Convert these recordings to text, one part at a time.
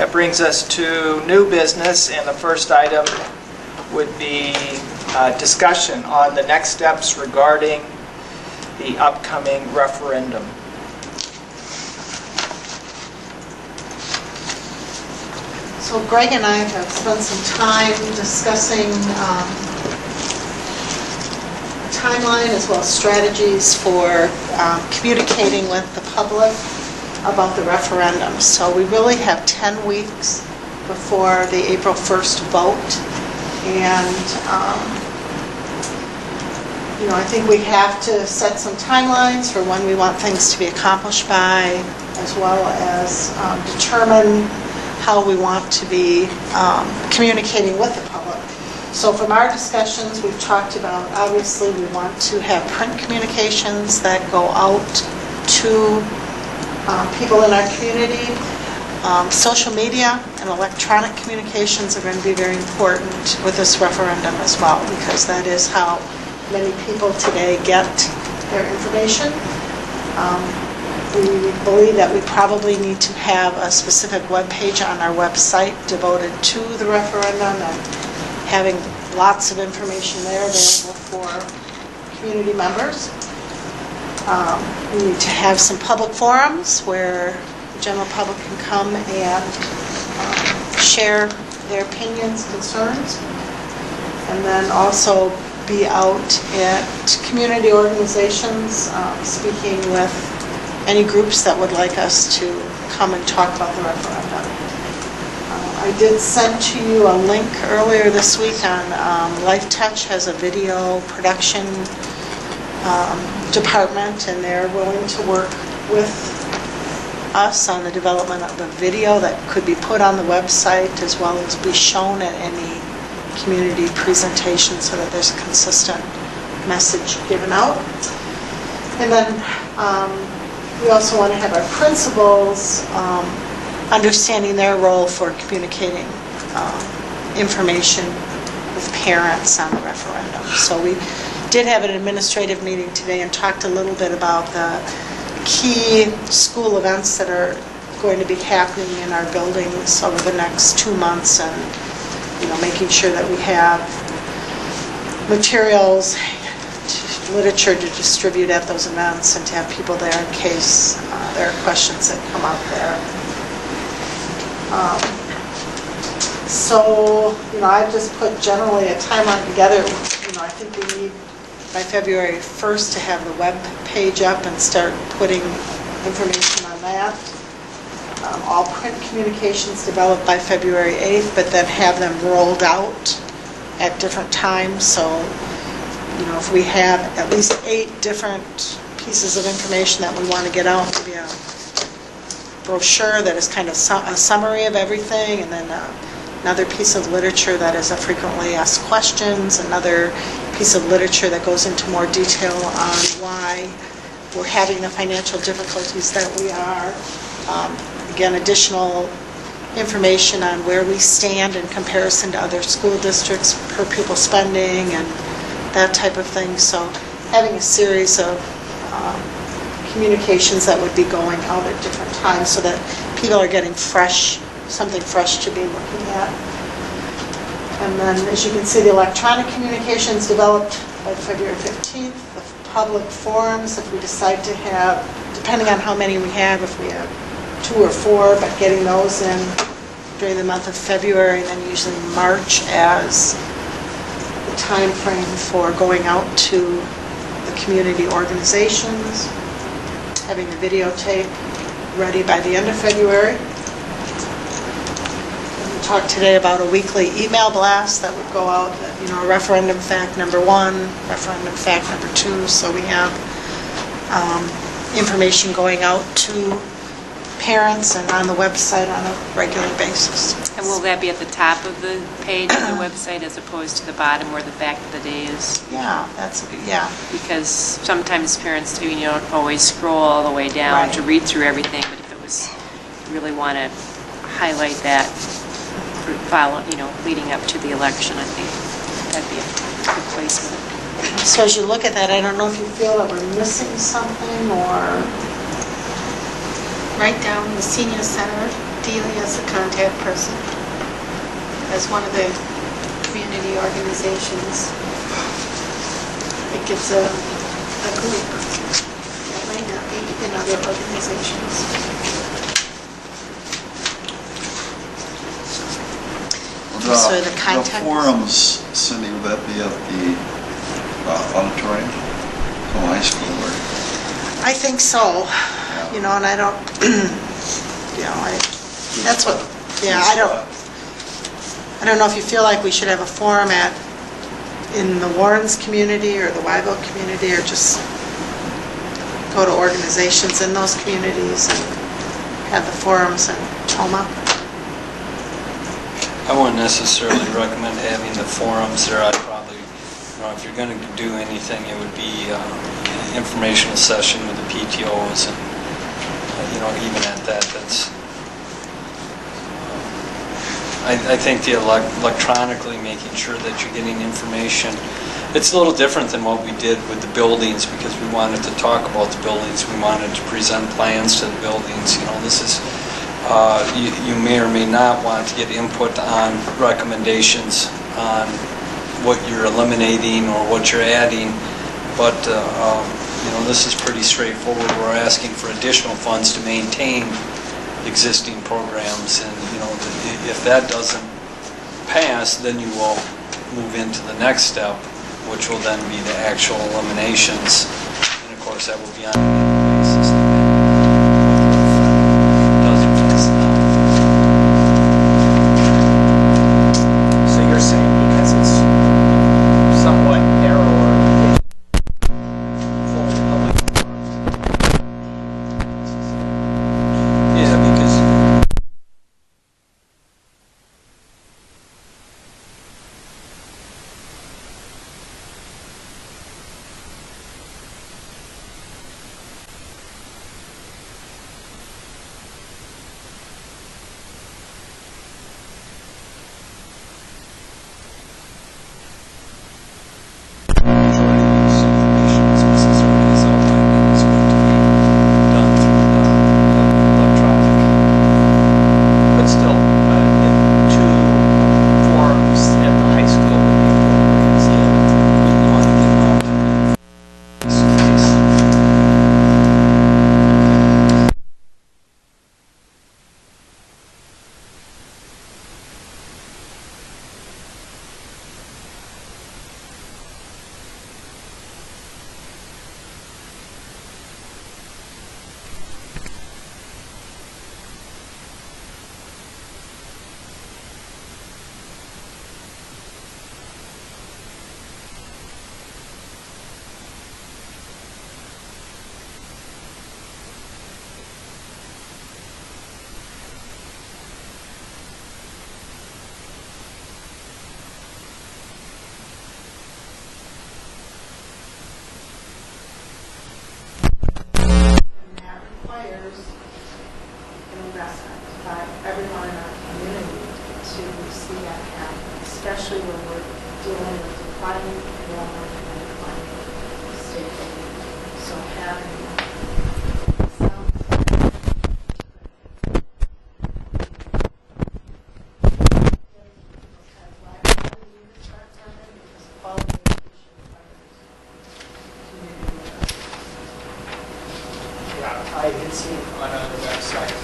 That brings us to new business, and the first item would be discussion on the next steps regarding the upcoming referendum. So Greg and I have spent some time discussing a timeline as well as strategies for communicating with the public about the referendum. So we really have 10 weeks before the April 1st vote. And, I think we have to set some timelines for when we want things to be accomplished by, as well as determine how we want to be communicating with the public. So from our discussions, we've talked about, obviously, we want to have print communications that go out to people in our community. Social media and electronic communications are going to be very important with this referendum as well, because that is how many people today get their information. We believe that we probably need to have a specific web page on our website devoted to the referendum and having lots of information there available for community members. We need to have some public forums where the general public can come and share their opinions, concerns, and then also be out at community organizations, speaking with any groups that would like us to come and talk about the referendum. I did send to you a link earlier this week on LifeTouch has a video production department, and they're willing to work with us on the development of a video that could be put on the website as well as be shown at any community presentation so that there's a consistent message given out. And then we also want to have our principals understanding their role for communicating information with parents on the referendum. So we did have an administrative meeting today and talked a little bit about the key school events that are going to be happening in our buildings over the next 2 months, and making sure that we have materials, literature to distribute at those events, and to have people there in case there are questions that come up there. So I've just put generally a timeline together. I think we need by February 1st to have the web page up and start putting information on that. All print communications developed by February 8th, but then have them rolled out at different times. So, if we have at least 8 different pieces of information that we want to get out, to be a brochure that is kind of a summary of everything, and then another piece of literature that is a frequently asked questions, another piece of literature that goes into more detail on why we're having the financial difficulties that we are. Again, additional information on where we stand in comparison to other school districts, per pupil spending, and that type of thing. So having a series of communications that would be going out at different times so that people are getting something fresh to be looking at. And then, as you can see, the electronic communications developed by February 15th, the public forums, if we decide to have, depending on how many we have, if we have 2 or 4, but getting those in during the month of February, and then usually March as the time frame for going out to the community organizations, having the videotape ready by the end of February. And we talked today about a weekly email blast that would go out, referendum fact number 1, referendum fact number 2, so we have information going out to parents and on the website on a regular basis. And will that be at the top of the page of the website as opposed to the bottom where the fact of the day is? Yeah, Because sometimes parents don't always scroll all the way down to read through everything, but if it was, you really want to highlight that leading up to the election, I think that'd be a good placement. So as you look at that, I don't know if you feel that we're missing something, or Right down the senior center Dealey as the contact person, as one of the community organizations. I think it's a group that might not be in other organizations. So the contact... The forums, Cindy, would that be at the auditorium? Oh, high school or? I think so, you know, and I don't, you know, that's what, yeah, I don't know if you feel like we should have a forum in the Warrens community or the Wyville community, or just go to organizations in those communities and have the forums in Toma. I wouldn't necessarily recommend having the forums there. I'd probably, you know, if you're going to do anything, it would be an informational session with the PTOs, and you know, even at that, that's. I think the electronically making sure that you're getting information. It's a little different than what we did with the buildings, because we wanted to talk about the buildings. We wanted to present plans to the buildings. You know, this is. You may or may not want to get input on recommendations on what you're eliminating or what you're adding, but you know, this is pretty straightforward. We're asking for additional funds to maintain existing programs, and you know, if that doesn't pass, then you will move into the next step, which will then be the actual eliminations, and of course that will be on an annual basis. Especially when we're dealing with declining enrollment and declining state aid. So having some Yeah, I did see it on other websites.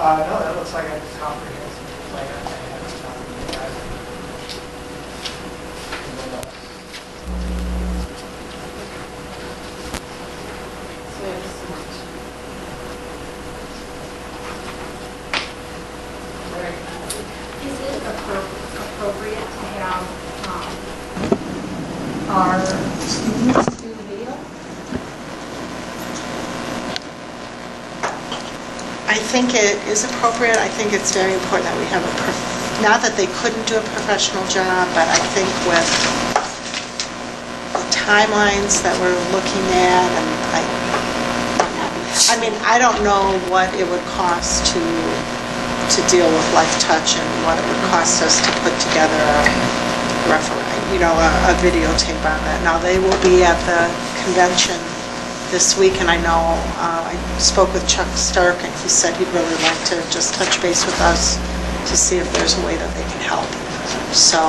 No, that looks like a comprehensive plan. I haven't done that. Is it appropriate to have our students do the video? I think it is appropriate. I think it's very important that we have not that they couldn't do a professional job, but I think with the timelines that we're looking at, and I mean, I don't know what it would cost to deal with Life Touch and what it would cost us to put together a referendum. a videotape on that. Now, they will be at the convention this week, and I know, I spoke with Chuck Stark, and he said he'd really like to just touch base with us to see if there's a way that they can help. So,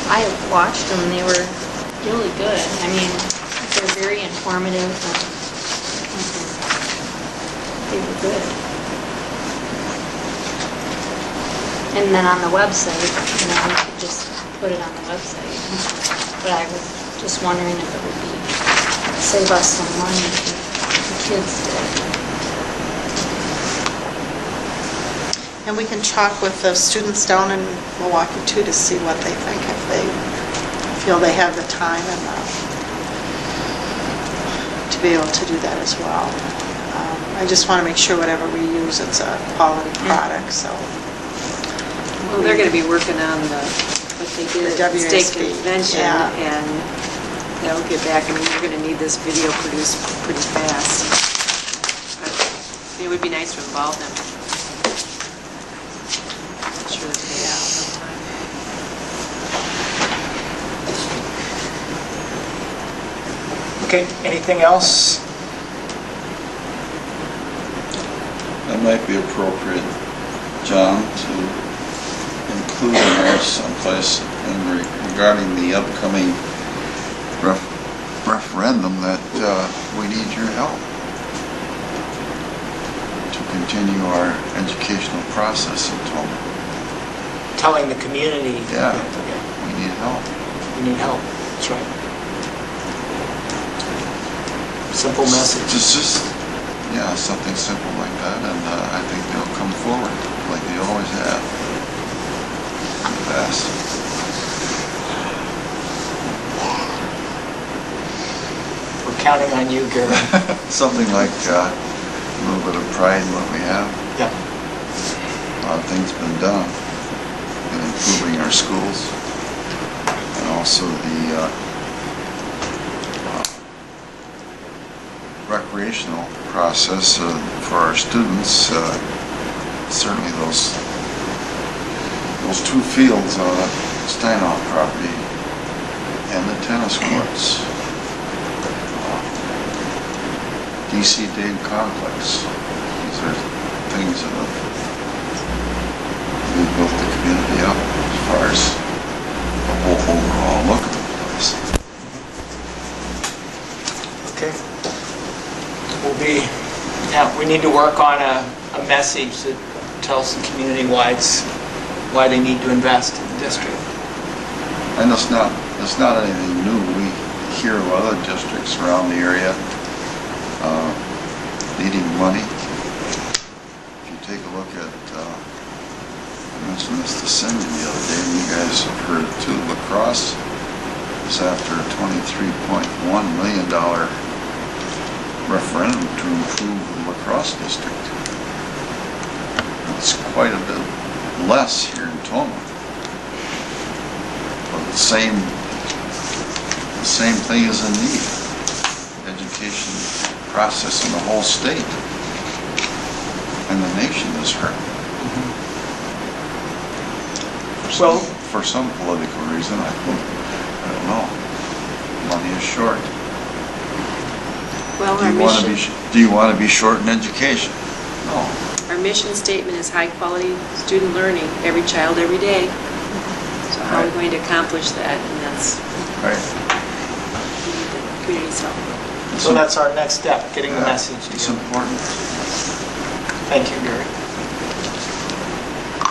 I watched them, they were really good. I mean, they're very informative, and they were good. And then on the website, we could just put it on the website. But I was just wondering if it would save us some money if the kids did. and we can talk with the students down in Milwaukee too to see what they think, if they feel they have the time and to be able to do that as well. I just want to make sure whatever we use, it's a quality product, so. Well, they're going to be working on what they did The at the state WSB, convention, yeah. and they'll get back. I mean, you're going to need this video produced pretty fast. But it would be nice to involve them. I'm sure that they have some time. Okay, anything else? That might be appropriate, John, to include in there someplace regarding the upcoming referendum that we need your help to continue our educational process in Toma. Telling the community. Yeah, Okay, we need help. we need help, that's right. Simple message. Just, yeah, something simple like that, and I think they'll come forward like they always have in the past. We're counting on you, Gary. Something like a little bit of pride in what we have. Yeah. A lot of things been done in improving our schools, and also the recreational process for our students. Certainly those two fields on the Steinhoff property and the tennis courts. DC Dade Complex. These are things that have really built the community up as far as the whole overall look of the place. Okay. We need to work on a message that tells the community why they need to invest in the district. And it's not anything new. We hear of other districts around the area needing money. If you take a look at, I mentioned this to Cindy the other day, and you guys have heard it too, lacrosse is after a $23.1 million referendum to improve the lacrosse district. It's quite a bit less here in Toma. But the same thing is in need. Education process in the whole state and the nation is hurt. For some political reason, I don't know. Money is short. Well, Do you want to be short in education? No. our mission statement is high-quality student learning, every child, every day. So how are we going to accomplish that? And that's Right. we need the community's help. So that's our next step, getting the message. It's important. Thank you, Gary.